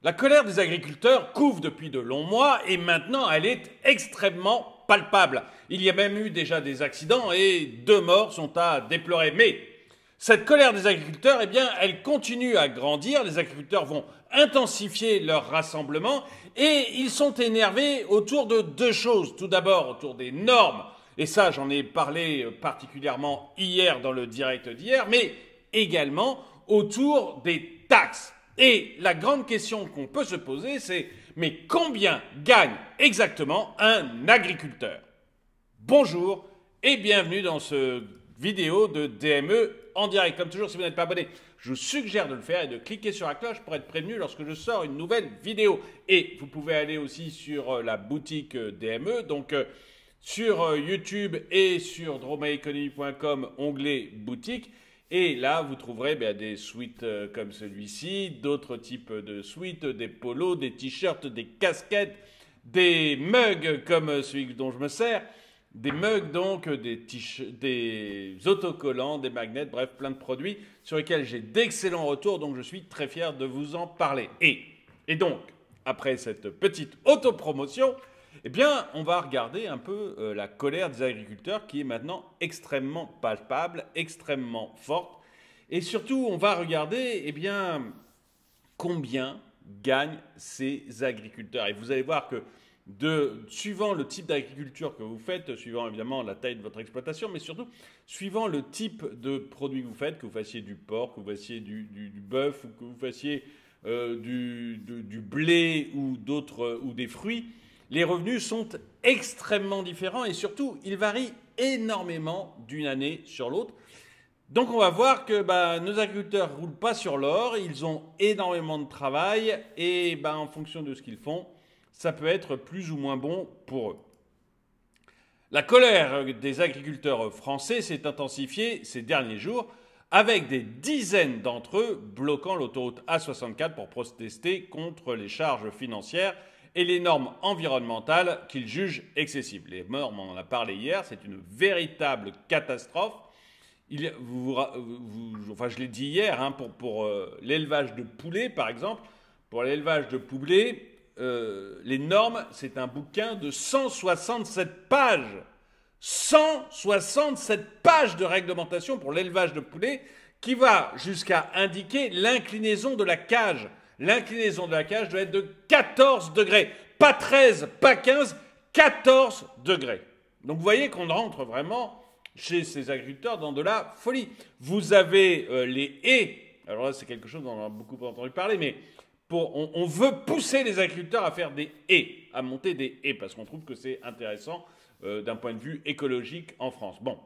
La colère des agriculteurs couve depuis de longs mois et maintenant elle est extrêmement palpable. Il y a même eu déjà des accidents et 2 morts sont à déplorer. Mais cette colère des agriculteurs, eh bien, elle continue à grandir. Les agriculteurs vont intensifier leur rassemblement et ils sont énervés autour de 2 choses. Tout d'abord, autour des normes. Et ça, j'en ai parlé particulièrement hier dans le direct d'hier, mais également autour des taxes. Et la grande question qu'on peut se poser, c'est mais combien gagne exactement un agriculteur? Bonjour et bienvenue dans cette vidéo de DME en direct. Comme toujours, si vous n'êtes pas abonné, je vous suggère de le faire et de cliquer sur la cloche pour être prévenu lorsque je sors une nouvelle vidéo. Et vous pouvez aller aussi sur la boutique DME, donc sur YouTube et sur dromaeconomy.com, onglet boutique. Et là, vous trouverez des sweats comme celui-ci, d'autres types de sweats, des polos, des t-shirts, des casquettes, des mugs comme celui dont je me sers, des mugs donc, des autocollants, des magnets, bref, plein de produits sur lesquels j'ai d'excellents retours, donc je suis très fier de vous en parler. Et donc, après cette petite autopromotion, eh bien, on va regarder un peu la colère des agriculteurs qui est maintenant extrêmement palpable, extrêmement forte. Et surtout, on va regarder, eh bien, combien gagnent ces agriculteurs. Et vous allez voir que suivant le type d'agriculture que vous faites, suivant évidemment la taille de votre exploitation, mais surtout suivant le type de produit que vous faites, que vous fassiez du porc, que vous fassiez du bœuf, ou que vous fassiez du blé ou des fruits, les revenus sont extrêmement différents et surtout, ils varient énormément d'une année sur l'autre. Donc on va voir que nos agriculteurs ne roulent pas sur l'or, ils ont énormément de travail et en fonction de ce qu'ils font, ça peut être plus ou moins bon pour eux. La colère des agriculteurs français s'est intensifiée ces derniers jours avec des dizaines d'entre eux bloquant l'autoroute A64 pour protester contre les charges financières et les normes environnementales qu'ils jugent excessives. Les normes, on en a parlé hier, c'est une véritable catastrophe. Je l'ai dit hier, pour l'élevage de poulets, par exemple. Pour l'élevage de poulets, les normes, c'est un bouquin de 167 pages. 167 pages de réglementation pour l'élevage de poulets qui va jusqu'à indiquer l'inclinaison de la cage. L'inclinaison de la cage doit être de 14 degrés. Pas 13, pas 15, 14 degrés. Donc vous voyez qu'on rentre vraiment chez ces agriculteurs dans de la folie. Vous avez les haies. Alors là, c'est quelque chose dont on a beaucoup entendu parler, mais on veut pousser les agriculteurs à faire des haies, à monter des haies, parce qu'on trouve que c'est intéressant d'un point de vue écologique en France. Bon,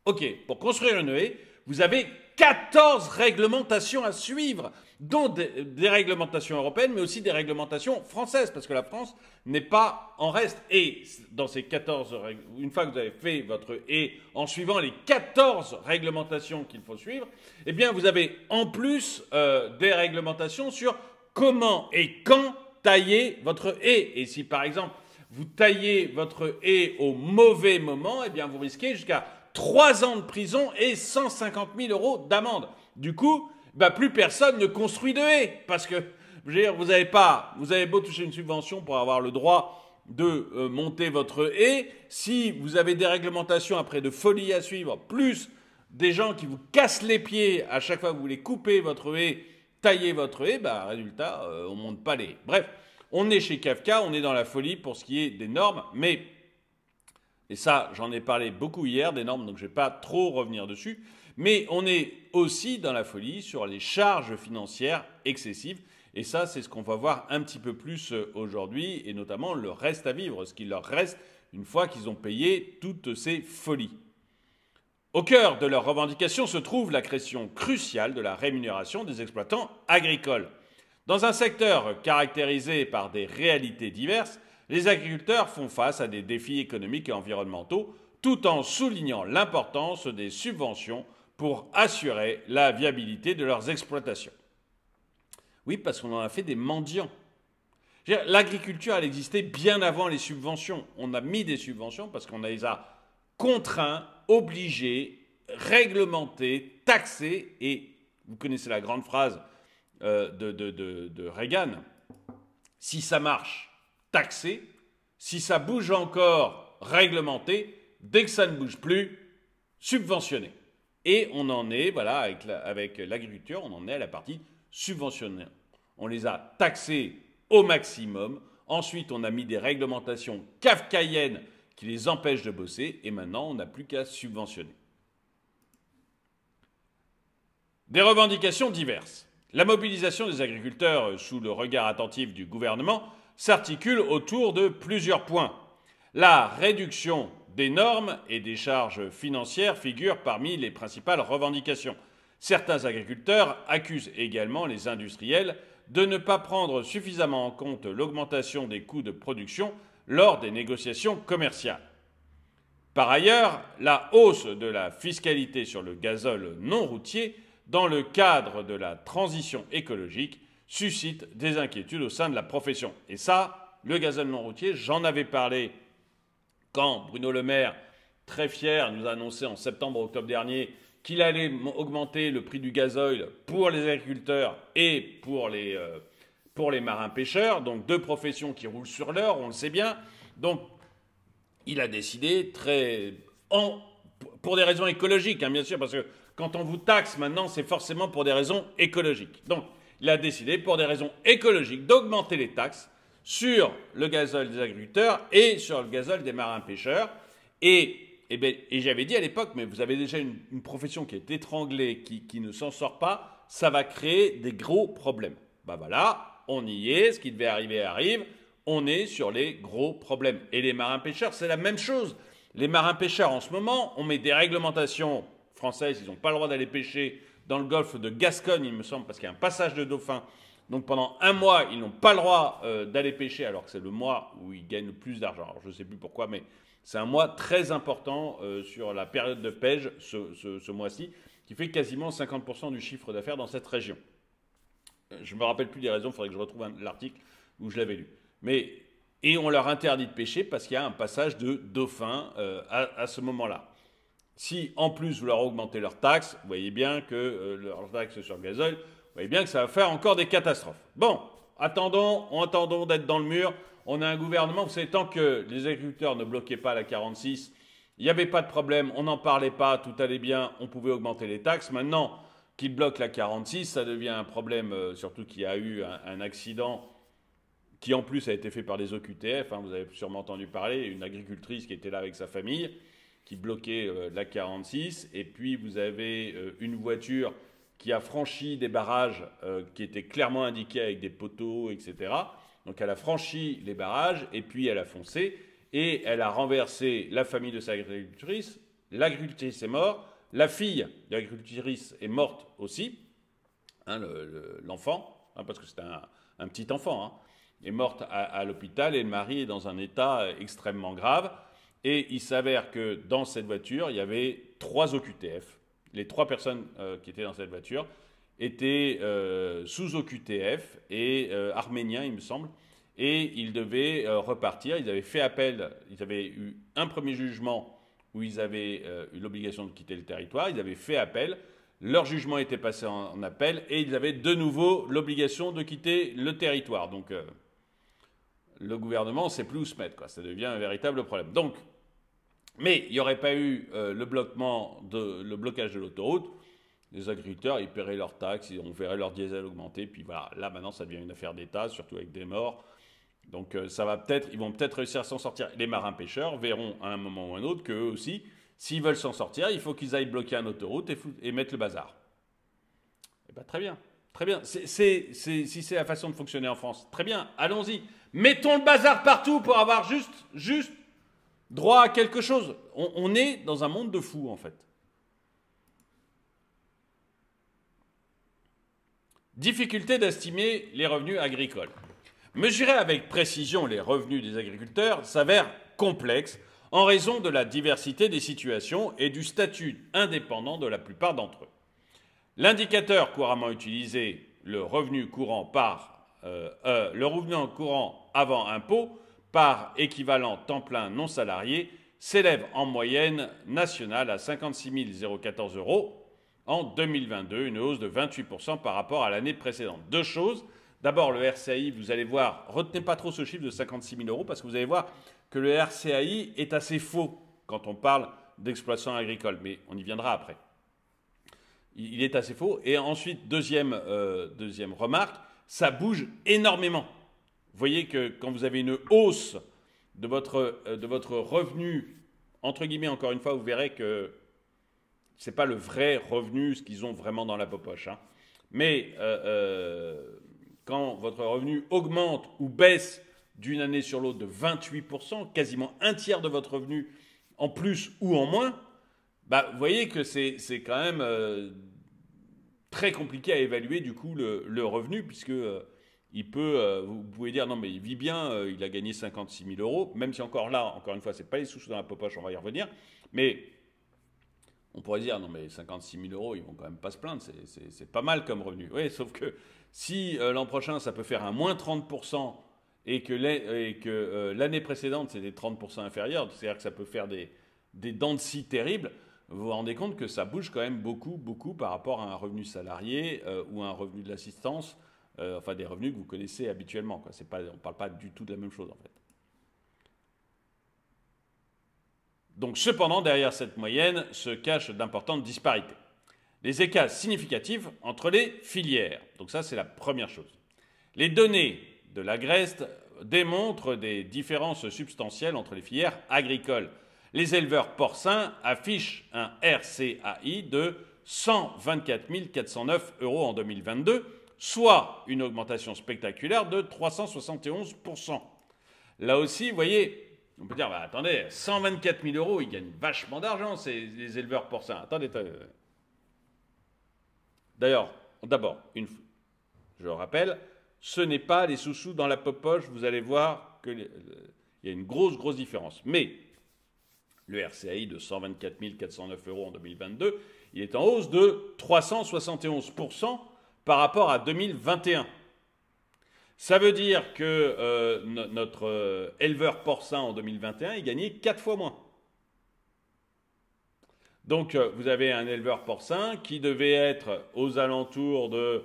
ok, pour construire une haie, vous avez 14 réglementations à suivre, dont des réglementations européennes, mais aussi des réglementations françaises, parce que la France n'est pas en reste. Et dans ces 14 une fois que vous avez fait votre haie en suivant les 14 réglementations qu'il faut suivre, eh bien vous avez en plus des réglementations sur comment et quand tailler votre haie. Et si par exemple vous taillez votre haie au mauvais moment, eh bien vous risquez jusqu'à 3 ans de prison et 150 000 € d'amende. Du coup, plus personne ne construit de haies. Parce que, je veux dire, vous avez beau toucher une subvention pour avoir le droit de monter votre haie. Si vous avez des réglementations après de folie à suivre, plus des gens qui vous cassent les pieds à chaque fois que vous voulez couper votre haie, tailler votre haie, résultat, on ne monte pas les haies. Bref, on est chez Kafka, on est dans la folie pour ce qui est des normes, mais... Et ça, j'en ai parlé beaucoup hier, des normes, donc je ne vais pas trop revenir dessus. Mais on est aussi dans la folie sur les charges financières excessives. Et ça, c'est ce qu'on va voir un petit peu plus aujourd'hui, et notamment le reste à vivre, ce qu'il leur reste une fois qu'ils ont payé toutes ces folies. Au cœur de leurs revendications se trouve la question cruciale de la rémunération des exploitants agricoles. Dans un secteur caractérisé par des réalités diverses, les agriculteurs font face à des défis économiques et environnementaux tout en soulignant l'importance des subventions pour assurer la viabilité de leurs exploitations. Oui, parce qu'on en a fait des mendiants. L'agriculture, elle existait bien avant les subventions. On a mis des subventions parce qu'on les a contraints, obligés, réglementés, taxés. Et vous connaissez la grande phrase de Reagan. Si ça marche, taxer. Si ça bouge encore, réglementer. Dès que ça ne bouge plus, subventionner. Et on en est, voilà, avec l'agriculture, on en est à la partie subventionnée. On les a taxés au maximum. Ensuite, on a mis des réglementations kafkaïennes qui les empêchent de bosser. Et maintenant, on n'a plus qu'à subventionner. Des revendications diverses. La mobilisation des agriculteurs sous le regard attentif du gouvernement s'articule autour de plusieurs points. La réduction des normes et des charges financières figurent parmi les principales revendications. Certains agriculteurs accusent également les industriels de ne pas prendre suffisamment en compte l'augmentation des coûts de production lors des négociations commerciales. Par ailleurs, la hausse de la fiscalité sur le gazole non routier dans le cadre de la transition écologique suscite des inquiétudes au sein de la profession. Et ça, le gazole non routier, j'en avais parlé quand Bruno Le Maire, très fier, nous a annoncé en septembre-octobre dernier qu'il allait augmenter le prix du gazoil pour les agriculteurs et pour les marins-pêcheurs, donc deux professions qui roulent sur l'or, on le sait bien. Donc, il a décidé pour des raisons écologiques, bien sûr, parce que quand on vous taxe maintenant, c'est forcément pour des raisons écologiques. Donc, il a décidé, pour des raisons écologiques, d'augmenter les taxes sur le gazole des agriculteurs et sur le gazole des marins-pêcheurs. Et j'avais dit à l'époque, mais vous avez déjà une profession qui est étranglée, qui ne s'en sort pas, ça va créer des gros problèmes. Ben voilà, on y est, ce qui devait arriver arrive, on est sur les gros problèmes. Et les marins-pêcheurs, c'est la même chose. Les marins-pêcheurs, en ce moment, on met des réglementations françaises, ils n'ont pas le droit d'aller pêcher dans le golfe de Gascogne, il me semble, parce qu'il y a un passage de dauphins. Donc pendant un mois, ils n'ont pas le droit d'aller pêcher, alors que c'est le mois où ils gagnent le plus d'argent. Alors je ne sais plus pourquoi, mais c'est un mois très important sur la période de pêche, ce mois-ci, qui fait quasiment 50% du chiffre d'affaires dans cette région. Je ne me rappelle plus des raisons, il faudrait que je retrouve l'article où je l'avais lu. Et on leur interdit de pêcher parce qu'il y a un passage de dauphins à ce moment-là. Si en plus vous leur augmentez leurs taxes, vous voyez bien que leurs taxes sur le gazole, vous voyez bien que ça va faire encore des catastrophes. Bon, attendons d'être dans le mur. On a un gouvernement, vous savez, tant que les agriculteurs ne bloquaient pas la 46, il n'y avait pas de problème, on n'en parlait pas, tout allait bien, on pouvait augmenter les taxes. Maintenant qu'ils bloquent la 46, ça devient un problème, surtout qu'il y a eu un accident qui en plus a été fait par des OQTF, vous avez sûrement entendu parler, une agricultrice qui était là avec sa famille, qui bloquait la 46, et puis vous avez une voiture qui a franchi des barrages qui étaient clairement indiqués avec des poteaux, etc. Donc elle a franchi les barrages, et puis elle a foncé, et elle a renversé la famille de sa agricultrice. L'agricultrice est morte, la fille de l'agricultrice est morte aussi, l'enfant, parce que c'était un petit enfant, est morte à l'hôpital, et le mari est dans un état extrêmement grave. Et il s'avère que dans cette voiture, il y avait 3 OQTF. Les 3 personnes qui étaient dans cette voiture étaient sous OQTF et arméniens, il me semble. Et ils devaient repartir. Ils avaient fait appel. Ils avaient eu un premier jugement où ils avaient eu l'obligation de quitter le territoire. Ils avaient fait appel. Leur jugement était passé en appel. Et ils avaient de nouveau l'obligation de quitter le territoire. Donc, le gouvernement ne sait plus où se mettre, quoi. Ça devient un véritable problème. Donc, mais il n'y aurait pas eu le blocage de l'autoroute, les agriculteurs, ils paieraient leurs taxes, on verrait leur diesel augmenter, puis voilà, là maintenant ça devient une affaire d'État, surtout avec des morts. Donc ils vont peut-être réussir à s'en sortir. Les marins-pêcheurs verront à un moment ou à un autre qu'eux aussi, s'ils veulent s'en sortir, il faut qu'ils aillent bloquer une autoroute et mettre le bazar. Eh bien, très bien. Très bien. Si c'est la façon de fonctionner en France, très bien, allons-y. Mettons le bazar partout pour avoir juste droit à quelque chose. On est dans un monde de fous, en fait. Difficulté d'estimer les revenus agricoles. Mesurer avec précision les revenus des agriculteurs s'avère complexe en raison de la diversité des situations et du statut indépendant de la plupart d'entre eux. L'indicateur couramment utilisé, le revenu courant avant impôt par équivalent temps plein non salarié, s'élève en moyenne nationale à 56 014 €, en 2022, une hausse de 28% par rapport à l'année précédente. Deux choses. D'abord, le RCAI, vous allez voir, retenez pas trop ce chiffre de 56 000 euros parce que vous allez voir que le RCAI est assez faux quand on parle d'exploitation agricole, mais on y viendra après. Il est assez faux. Et ensuite, deuxième remarque, ça bouge énormément. Vous voyez que quand vous avez une hausse de votre revenu, entre guillemets, encore une fois, vous verrez que ce n'est pas le vrai revenu, ce qu'ils ont vraiment dans la poche. Hein. Mais quand votre revenu augmente ou baisse d'une année sur l'autre de 28%, quasiment un tiers de votre revenu en plus ou en moins, bah, vous voyez que c'est quand même très compliqué à évaluer du coup le revenu, puisque vous pouvez dire non mais il vit bien, il a gagné 56 000 euros, même si encore une fois, c'est pas les sous dans la poche, on va y revenir, mais on pourrait dire non mais 56 000 euros, ils vont quand même pas se plaindre, c'est pas mal comme revenu. Oui, sauf que si l'an prochain ça peut faire un moins 30% et que l'année précédente c'était 30% inférieur, c'est-à-dire que ça peut faire des dents de scie terribles, vous vous rendez compte que ça bouge quand même beaucoup, beaucoup par rapport à un revenu salarié ou à un revenu de l'assistance, enfin des revenus que vous connaissez habituellement. Quoi. On ne parle pas du tout de la même chose en fait. Donc cependant, derrière cette moyenne se cachent d'importantes disparités. Les écarts significatifs entre les filières. Donc ça, c'est la première chose. Les données de l'Agreste démontrent des différences substantielles entre les filières agricoles. Les éleveurs porcins affichent un RCAI de 124 409 euros en 2022, soit une augmentation spectaculaire de 371%. Là aussi, vous voyez, on peut dire, bah, attendez, 124 000 euros, ils gagnent vachement d'argent, les éleveurs porcins. Attendez. D'ailleurs, je rappelle, ce n'est pas les sous-sous dans la poche, vous allez voir qu'il y a une grosse différence. Mais le RCAI de 124 409 euros en 2022, il est en hausse de 371% par rapport à 2021. Ça veut dire que notre éleveur porcin en 2021, il gagnait 4 fois moins. Donc vous avez un éleveur porcin qui devait être aux alentours de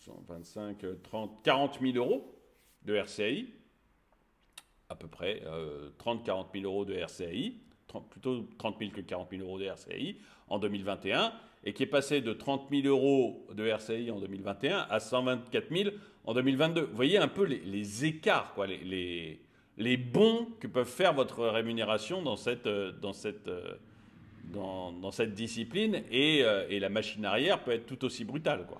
125, 30, 40 000 euros de RCAI, à peu près 30-40 000 euros de RCAI, plutôt 30 000 que 40 000 euros de RCAI en 2021, et qui est passé de 30 000 euros de RCAI en 2021 à 124 000 en 2022. Vous voyez un peu les écarts, quoi, les bons que peuvent faire votre rémunération dans cette discipline, et la machine arrière peut être tout aussi brutale, quoi.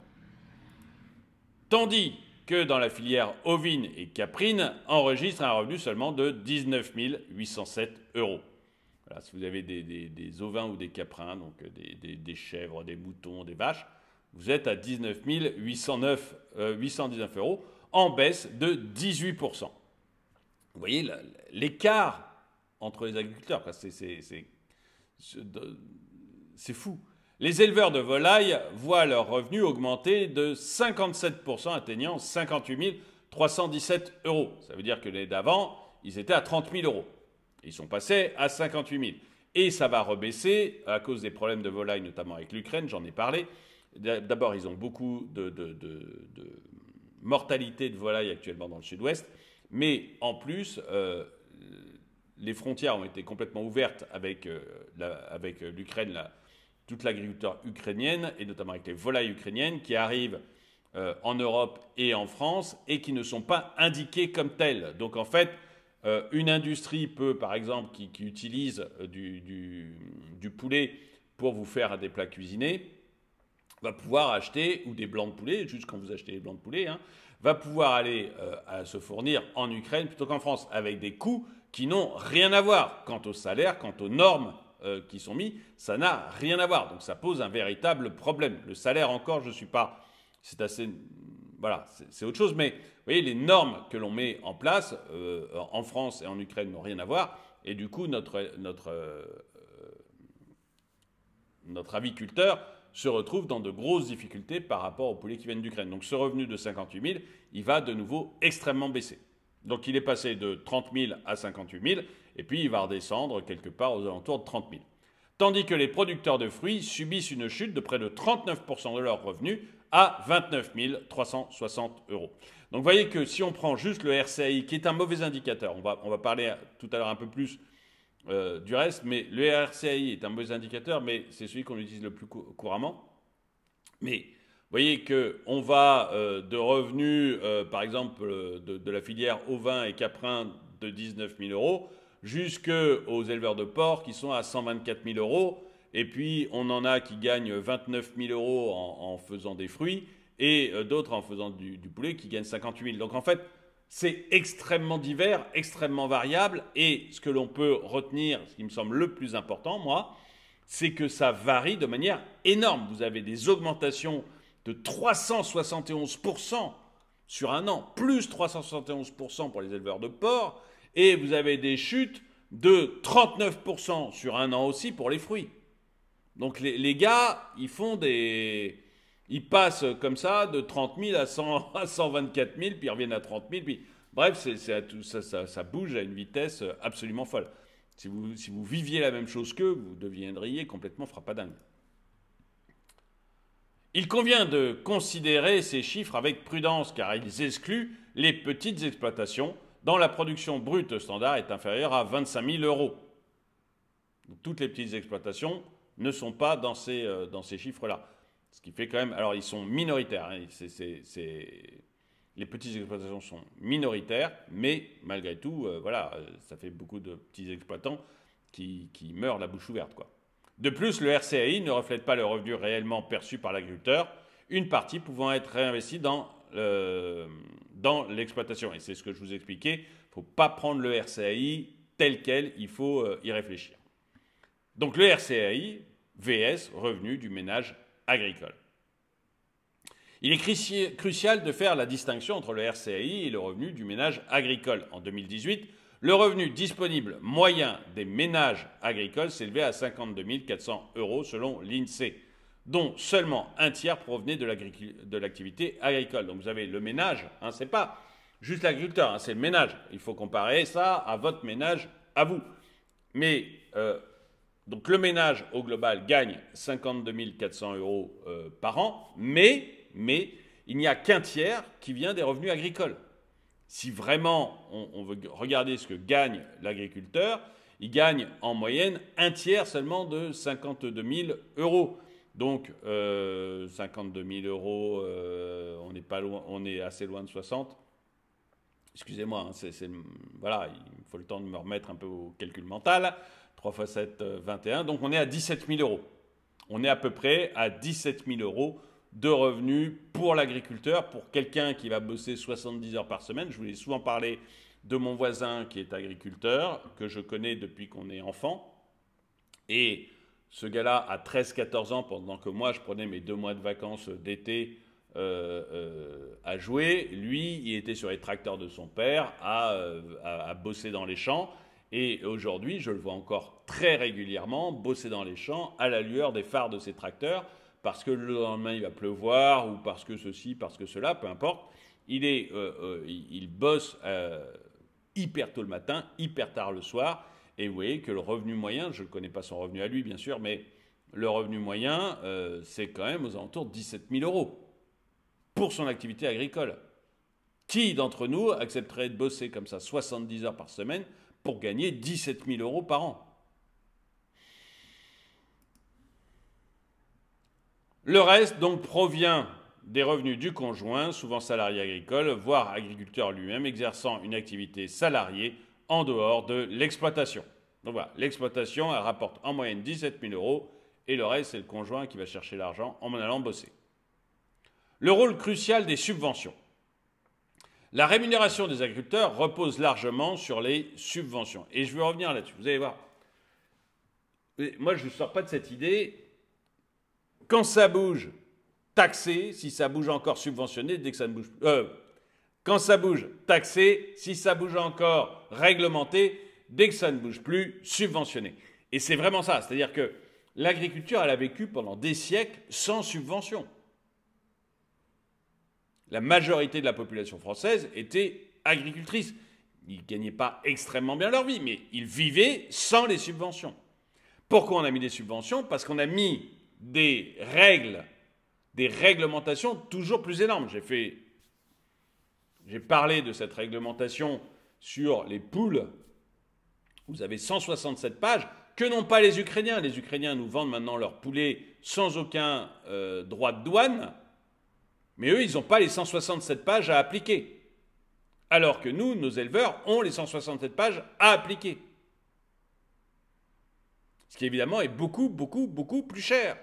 Tandis que dans la filière ovine et caprine, enregistre un revenu seulement de 19 807 euros. Voilà, si vous avez des ovins ou des caprins, donc des chèvres, des moutons, des vaches, vous êtes à 19 819 euros, en baisse de 18%. Vous voyez l'écart entre les agriculteurs, c'est fou. Les éleveurs de volailles voient leurs revenus augmenter de 57%, atteignant 58 317 euros. Ça veut dire que l'année d'avant, ils étaient à 30 000 euros. Ils sont passés à 58 000. Et ça va rebaisser à cause des problèmes de volailles, notamment avec l'Ukraine, j'en ai parlé. D'abord, ils ont beaucoup de mortalité de volailles actuellement dans le sud-ouest. Mais en plus, les frontières ont été complètement ouvertes avec l'Ukraine, toute l'agriculture ukrainienne, et notamment avec les volailles ukrainiennes qui arrivent en Europe et en France et qui ne sont pas indiquées comme telles. Donc en fait, une industrie peut, par exemple, qui utilise du poulet pour vous faire des plats cuisinés, va pouvoir acheter, ou des blancs de poulet, juste quand vous achetez les blancs de poulet, hein, va pouvoir aller se fournir en Ukraine plutôt qu'en France, avec des coûts qui n'ont rien à voir. Quant au salaire, quant aux normes qui sont mis, ça n'a rien à voir. Donc ça pose un véritable problème. Le salaire encore, je ne suis pas... C'est assez... Voilà, c'est autre chose. Mais vous voyez, les normes que l'on met en place en France et en Ukraine n'ont rien à voir. Et du coup, notre aviculteur se retrouve dans de grosses difficultés par rapport aux poulets qui viennent d'Ukraine. Donc ce revenu de 58 000, il va de nouveau extrêmement baisser. Donc il est passé de 30 000 à 58 000, et puis il va redescendre quelque part aux alentours de 30 000. tandis que les producteurs de fruits subissent une chute de près de 39% de leurs revenus à 29 360 euros. Donc vous voyez que si on prend juste le RCAI, qui est un mauvais indicateur, on va parler tout à l'heure un peu plus du reste, mais le RCAI est un mauvais indicateur, mais c'est celui qu'on utilise le plus couramment. Mais vous voyez qu'on va de revenus, par exemple, de la filière ovin et caprin de 19 000 euros jusqu'aux éleveurs de porc qui sont à 124 000 euros. Et puis, on en a qui gagnent 29 000 euros en faisant des fruits et d'autres en faisant du poulet qui gagnent 58 000. Donc, en fait, c'est extrêmement divers, extrêmement variable. Et ce que l'on peut retenir, ce qui me semble le plus important, moi, c'est que ça varie de manière énorme. Vous avez des augmentations de 371% sur un an, plus 371% pour les éleveurs de porc, et vous avez des chutes de 39% sur un an aussi pour les fruits. Donc les gars, ils passent comme ça de 30 000 à 124 000, puis ils reviennent à 30 000, puis bref, ça bouge à une vitesse absolument folle. Si vous viviez la même chose qu'eux, vous deviendriez complètement frappadingue. Il convient de considérer ces chiffres avec prudence car ils excluent les petites exploitations dont la production brute standard est inférieure à 25 000 euros. Donc, toutes les petites exploitations ne sont pas dans ces chiffres-là. Ce qui fait quand même... Alors, ils sont minoritaires. Hein, les petites exploitations sont minoritaires, mais malgré tout, ça fait beaucoup de petits exploitants qui meurent la bouche ouverte, quoi. De plus, le RCAI ne reflète pas le revenu réellement perçu par l'agriculteur, une partie pouvant être réinvestie dans l'exploitation. Et c'est ce que je vous expliquais, il ne faut pas prendre le RCAI tel quel, il faut y réfléchir. Donc le RCAI, VS, revenu du ménage agricole. Il est crucial de faire la distinction entre le RCAI et le revenu du ménage agricole. En 2018, le revenu disponible moyen des ménages agricoles s'élevait à 52 400 euros selon l'INSEE, dont seulement un tiers provenait de l'activité agricole. Donc vous avez le ménage, hein, c'est pas juste l'agriculteur, hein, c'est le ménage. Il faut comparer ça à votre ménage, à vous. Mais donc le ménage au global gagne 52 400 euros par an, mais il n'y a qu'un tiers qui vient des revenus agricoles. Si vraiment on veut regarder ce que gagne l'agriculteur, il gagne en moyenne un tiers seulement de 52 000 euros. Donc 52 000 euros, on est assez loin de 60. Excusez-moi, hein, voilà, il faut le temps de me remettre un peu au calcul mental. 3 x 7, 21. Donc on est à 17 000 euros. On est à peu près à 17 000 euros de revenus pour l'agriculteur, pour quelqu'un qui va bosser 70 heures par semaine. Je vous ai souvent parlé de mon voisin qui est agriculteur, que je connais depuis qu'on est enfant. Et ce gars-là a 13-14 ans, pendant que moi, je prenais mes 2 mois de vacances d'été à jouer. Lui, il était sur les tracteurs de son père, à bosser dans les champs. Et aujourd'hui, je le vois encore très régulièrement bosser dans les champs à la lueur des phares de ses tracteurs, parce que le lendemain il va pleuvoir, ou parce que ceci, parce que cela, peu importe. Il bosse hyper tôt le matin, hyper tard le soir, et vous voyez que le revenu moyen, je ne connais pas son revenu à lui bien sûr, mais le revenu moyen, c'est quand même aux alentours de 17 000 euros pour son activité agricole. Qui d'entre nous accepterait de bosser comme ça 70 heures par semaine pour gagner 17 000 euros par an? Le reste, donc, provient des revenus du conjoint, souvent salarié agricole, voire agriculteur lui-même, exerçant une activité salariée en dehors de l'exploitation. Donc voilà, l'exploitation, elle rapporte en moyenne 17 000 euros, et le reste, c'est le conjoint qui va chercher l'argent en allant bosser. Le rôle crucial des subventions. La rémunération des agriculteurs repose largement sur les subventions. Et je vais revenir là-dessus, vous allez voir. Moi, je ne sors pas de cette idée. Quand ça bouge, taxé, si ça bouge encore, subventionné, dès que ça ne bouge plus. Quand ça bouge, taxé, si ça bouge encore, réglementé, dès que ça ne bouge plus, subventionné. Et c'est vraiment ça, c'est-à-dire que l'agriculture, elle a vécu pendant des siècles sans subvention. La majorité de la population française était agricultrice. Ils ne gagnaient pas extrêmement bien leur vie, mais ils vivaient sans les subventions. Pourquoi on a mis des subventions? Parce qu'on a mis des réglementations toujours plus énormes. J'ai parlé de cette réglementation sur les poules. Vous avez 167 pages que n'ont pas les Ukrainiens. Les Ukrainiens nous vendent maintenant leurs poulets sans aucun droit de douane. Mais eux, ils n'ont pas les 167 pages à appliquer. Alors que nous, nos éleveurs, ont les 167 pages à appliquer. Ce qui évidemment est beaucoup, beaucoup, beaucoup plus cher.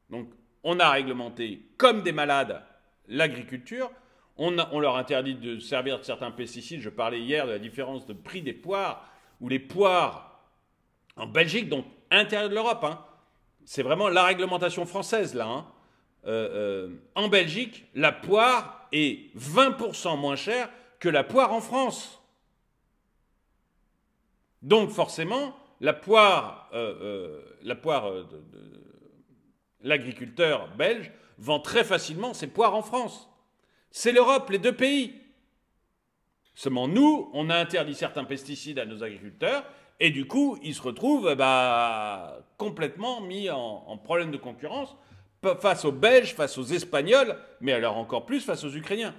Donc, on a réglementé comme des malades l'agriculture. On leur interdit de servir de certains pesticides. Je parlais hier de la différence de prix des poires, où les poires en Belgique, donc à l'intérieur de l'Europe, hein, c'est vraiment la réglementation française là. Hein. En Belgique, la poire est 20% moins chère que la poire en France. Donc forcément, l'agriculteur belge vend très facilement ses poires en France. C'est l'Europe, les deux pays. Seulement nous, on a interdit certains pesticides à nos agriculteurs et du coup, ils se retrouvent complètement mis en problème de concurrence face aux Belges, face aux Espagnols, mais alors encore plus face aux Ukrainiens.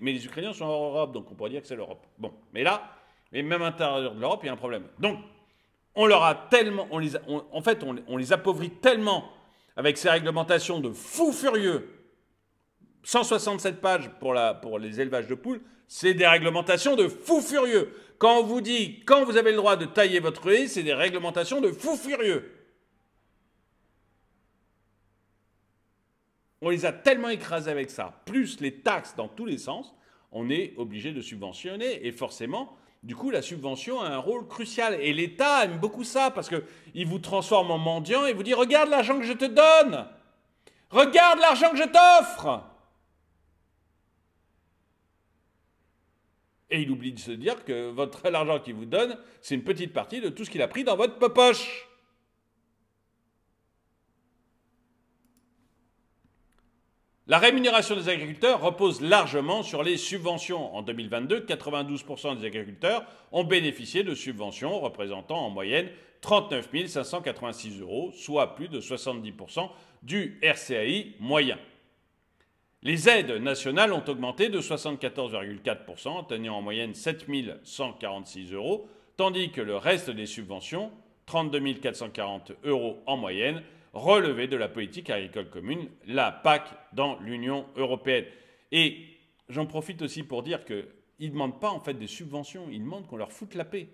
Mais les Ukrainiens sont hors Europe, donc on pourrait dire que c'est l'Europe. Bon, mais là, même à l'intérieur de l'Europe, il y a un problème. Donc, on leur a tellement, on les appauvrit tellement avec ces réglementations de fous furieux. 167 pages pour les élevages de poules, c'est des réglementations de fous furieux. Quand on vous dit, quand vous avez le droit de tailler votre haie, c'est des réglementations de fous furieux. On les a tellement écrasés avec ça, plus les taxes dans tous les sens, on est obligé de subventionner et forcément, du coup, la subvention a un rôle crucial. Et l'État aime beaucoup ça parce qu'il vous transforme en mendiant et vous dit « Regarde l'argent que je te donne! Regarde l'argent que je t'offre !» Et il oublie de se dire que l'argent qu'il vous donne, c'est une petite partie de tout ce qu'il a pris dans votre poche. La rémunération des agriculteurs repose largement sur les subventions. En 2022, 92% des agriculteurs ont bénéficié de subventions représentant en moyenne 39 586 €, soit plus de 70% du RCAI moyen. Les aides nationales ont augmenté de 74,4%, atteignant en moyenne 7 146 €, tandis que le reste des subventions, 32 440 € en moyenne, relevé de la politique agricole commune, la PAC, dans l'Union européenne. Et j'en profite aussi pour dire qu'ils ne demandent pas en fait des subventions, ils demandent qu'on leur foute la paix.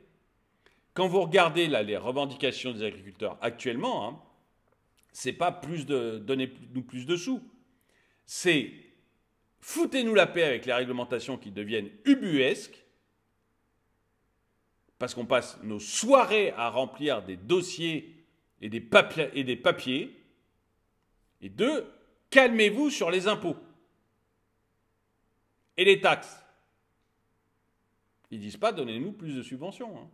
Quand vous regardez là, les revendications des agriculteurs actuellement, hein, c'est pas donnez-nous plus de sous, c'est foutez-nous la paix avec les réglementations qui deviennent ubuesques, parce qu'on passe nos soirées à remplir des dossiers et des papiers, et deux, calmez-vous sur les impôts et les taxes. Ils ne disent pas donnez-nous plus de subventions. Hein.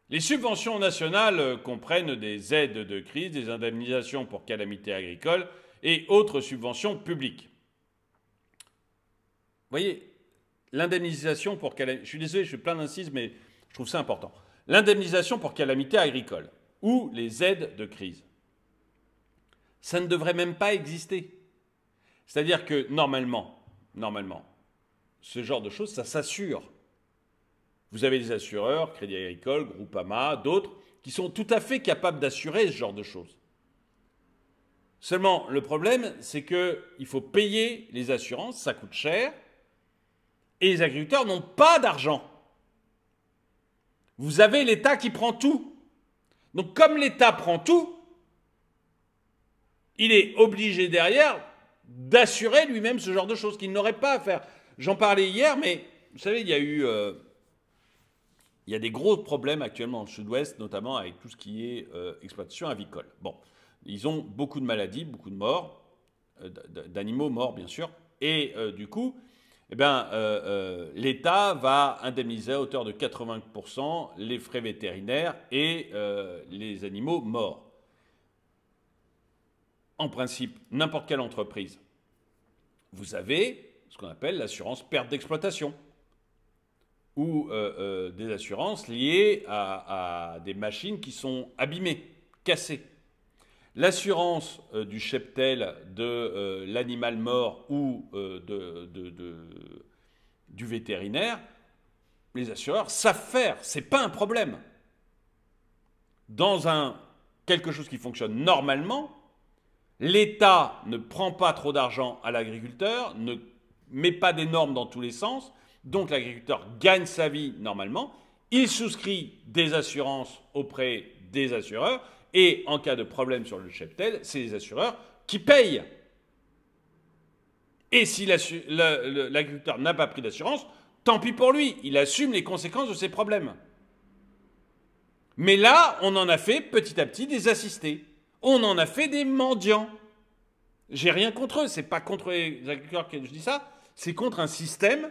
Les subventions nationales comprennent des aides de crise, des indemnisations pour calamités agricoles et autres subventions publiques. Vous voyez, l'indemnisation pour calamité, je suis désolé, je fais plein d'incises, mais je trouve ça important. L'indemnisation pour calamité agricole ou les aides de crise. Ça ne devrait même pas exister. C'est-à-dire que normalement, ce genre de choses, ça s'assure. Vous avez des assureurs, Crédit Agricole, Groupama, d'autres, qui sont tout à fait capables d'assurer ce genre de choses. Seulement, le problème, c'est qu'il faut payer les assurances, ça coûte cher, et les agriculteurs n'ont pas d'argent. Vous avez l'État qui prend tout. Donc comme l'État prend tout, il est obligé derrière d'assurer lui-même ce genre de choses qu'il n'aurait pas à faire. J'en parlais hier, mais vous savez, il y a des gros problèmes actuellement dans le sud-ouest, notamment avec tout ce qui est exploitation avicole. Bon, ils ont beaucoup de maladies, beaucoup de morts, d'animaux morts bien sûr, et du coup, l'État va indemniser à hauteur de 80% les frais vétérinaires et les animaux morts. En principe, n'importe quelle entreprise, vous avez ce qu'on appelle l'assurance perte d'exploitation, ou des assurances liées à des machines qui sont abîmées, cassées. L'assurance du cheptel, de l'animal mort ou du vétérinaire, les assureurs savent faire, c'est pas un problème. Dans quelque chose qui fonctionne normalement, l'État ne prend pas trop d'argent à l'agriculteur, ne met pas des normes dans tous les sens, donc l'agriculteur gagne sa vie normalement, il souscrit des assurances auprès des assureurs, et en cas de problème sur le cheptel, c'est les assureurs qui payent. Et si l'agriculteur n'a pas pris d'assurance, tant pis pour lui, il assume les conséquences de ses problèmes. Mais là, on en a fait petit à petit des assistés. On en a fait des mendiants. J'ai rien contre eux, c'est pas contre les agriculteurs que je dis ça, c'est contre un système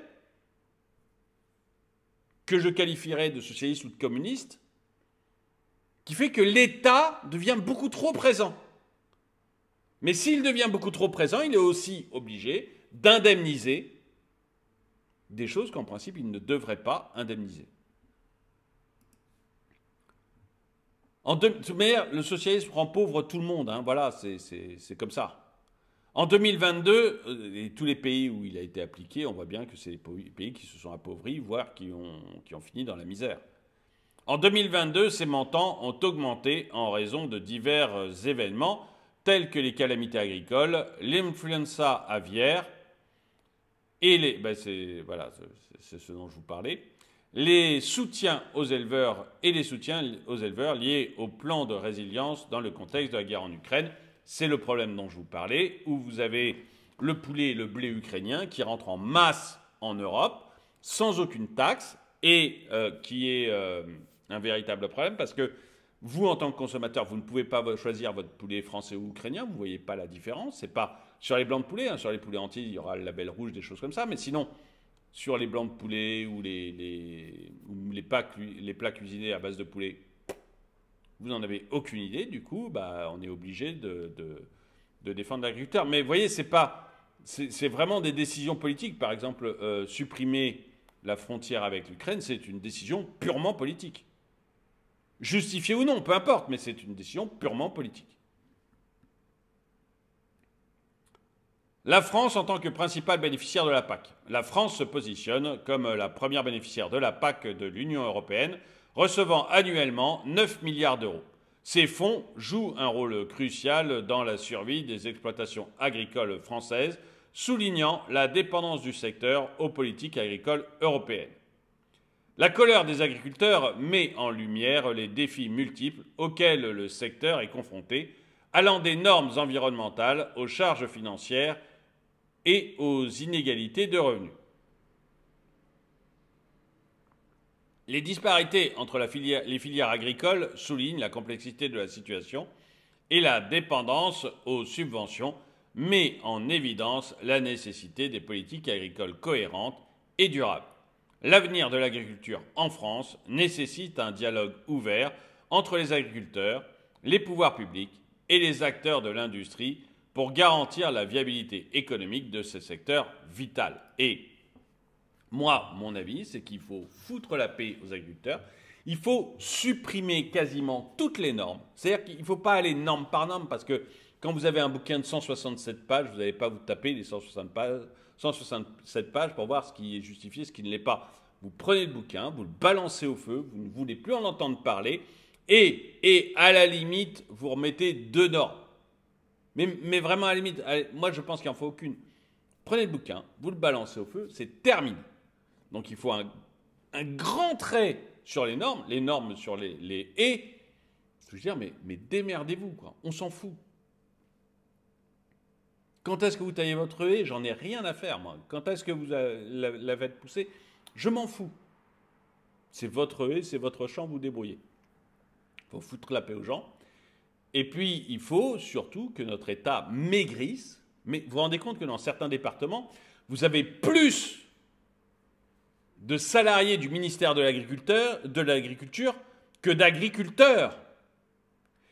que je qualifierais de socialiste ou de communiste, qui fait que l'État devient beaucoup trop présent. Mais s'il devient beaucoup trop présent, il est aussi obligé d'indemniser des choses qu'en principe il ne devrait pas indemniser. De toute manière, le socialisme rend pauvre tout le monde, hein, voilà, c'est comme ça. En 2022, et tous les pays où il a été appliqué, on voit bien que c'est les pays qui se sont appauvris, voire qui ont fini dans la misère. En 2022, ces montants ont augmenté en raison de divers événements, tels que les calamités agricoles, l'influenza aviaire, et c'est ce dont je vous parlais, les soutiens aux éleveurs et les soutiens aux éleveurs liés au plan de résilience dans le contexte de la guerre en Ukraine. C'est le problème dont je vous parlais, où vous avez le poulet et le blé ukrainien qui rentrent en masse en Europe, sans aucune taxe, et qui est un véritable problème, parce que vous, en tant que consommateur, vous ne pouvez pas choisir votre poulet français ou ukrainien, vous ne voyez pas la différence. C'est pas sur les blancs de poulet, hein, sur les poulets entiers, il y aura le label rouge, des choses comme ça, mais sinon, sur les blancs de poulet ou les plats cuisinés à base de poulet, vous n'en avez aucune idée, du coup, on est obligé de défendre l'agriculteur. Mais vous voyez, c'est vraiment des décisions politiques. Par exemple, supprimer la frontière avec l'Ukraine, c'est une décision purement politique. Justifiée ou non, peu importe, mais c'est une décision purement politique. La France en tant que principal bénéficiaire de la PAC. La France se positionne comme la première bénéficiaire de la PAC de l'Union européenne, recevant annuellement 9 milliards d'euros. Ces fonds jouent un rôle crucial dans la survie des exploitations agricoles françaises, soulignant la dépendance du secteur aux politiques agricoles européennes. La colère des agriculteurs met en lumière les défis multiples auxquels le secteur est confronté, allant des normes environnementales aux charges financières et aux inégalités de revenus. Les disparités entre les filières agricoles soulignent la complexité de la situation et la dépendance aux subventions met en évidence la nécessité des politiques agricoles cohérentes et durables. L'avenir de l'agriculture en France nécessite un dialogue ouvert entre les agriculteurs, les pouvoirs publics et les acteurs de l'industrie pour garantir la viabilité économique de ce secteur vital. Et moi, mon avis, c'est qu'il faut foutre la paix aux agriculteurs. Il faut supprimer quasiment toutes les normes. C'est-à-dire qu'il ne faut pas aller norme par norme parce que quand vous avez un bouquin de 167 pages, vous n'allez pas vous taper les 167 pages pour voir ce qui est justifié, ce qui ne l'est pas. Vous prenez le bouquin, vous le balancez au feu, vous ne voulez plus en entendre parler et à la limite, vous remettez 2 normes. Mais vraiment, à la limite, moi je pense qu'il n'en faut aucune. Prenez le bouquin, vous le balancez au feu, c'est terminé. Donc il faut un grand trait sur les normes sur les haies. Je veux dire, mais démerdez-vous, quoi. On s'en fout. Quand est-ce que vous taillez votre haie? J'en ai rien à faire, moi. Quand est-ce que vous la faites pousser? Je m'en fous. C'est votre haie, c'est votre champ, vous débrouillez. Il faut foutre la paix aux gens. Et puis, il faut surtout que notre État maigrisse. Mais vous vous rendez compte que dans certains départements, vous avez plus de salariés du ministère de l'Agriculture que d'agriculteurs.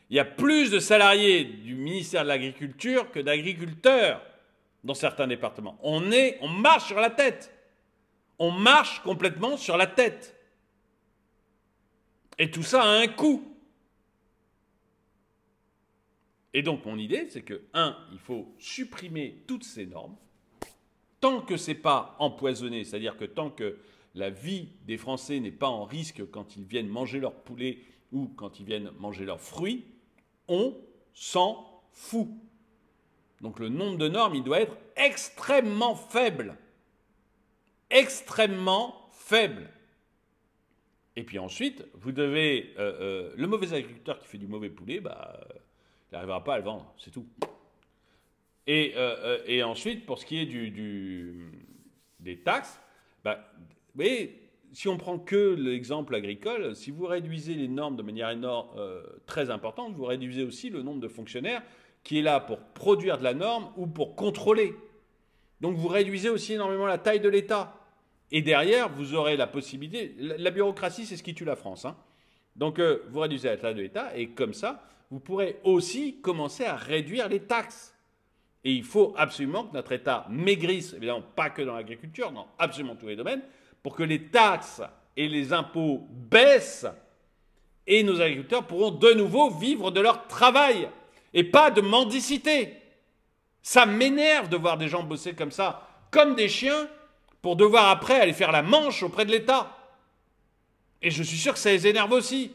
Il y a plus de salariés du ministère de l'Agriculture que d'agriculteurs dans certains départements. On marche sur la tête. On marche complètement sur la tête. Et tout ça a un coût. Et donc, mon idée, c'est que, il faut supprimer toutes ces normes. Tant que ce n'est pas empoisonné, c'est-à-dire que tant que la vie des Français n'est pas en risque quand ils viennent manger leur poulet ou quand ils viennent manger leurs fruits, on s'en fout. Donc le nombre de normes, il doit être extrêmement faible. Extrêmement faible. Et puis ensuite, vous devez... le mauvais agriculteur qui fait du mauvais poulet, il n'arrivera pas à le vendre, c'est tout. Et ensuite, pour ce qui est des taxes, vous voyez, si on prend que l'exemple agricole, si vous réduisez les normes de manière très importante, vous réduisez aussi le nombre de fonctionnaires qui est là pour produire de la norme ou pour contrôler. Donc vous réduisez aussi énormément la taille de l'État. Et derrière, vous aurez la possibilité... La bureaucratie, c'est ce qui tue la France. Hein. Donc vous réduisez la taille de l'État et comme ça, vous pourrez aussi commencer à réduire les taxes. Et il faut absolument que notre État maigrisse, évidemment pas que dans l'agriculture, dans absolument tous les domaines, pour que les taxes et les impôts baissent et nos agriculteurs pourront de nouveau vivre de leur travail et pas de mendicité. Ça m'énerve de voir des gens bosser comme ça, comme des chiens, pour devoir après aller faire la manche auprès de l'État. Et je suis sûr que ça les énerve aussi.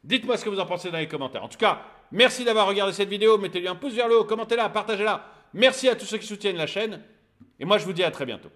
Dites-moi ce que vous en pensez dans les commentaires. En tout cas, merci d'avoir regardé cette vidéo. Mettez-lui un pouce vers le haut, commentez-la, partagez-la. Merci à tous ceux qui soutiennent la chaîne. Et moi, je vous dis à très bientôt.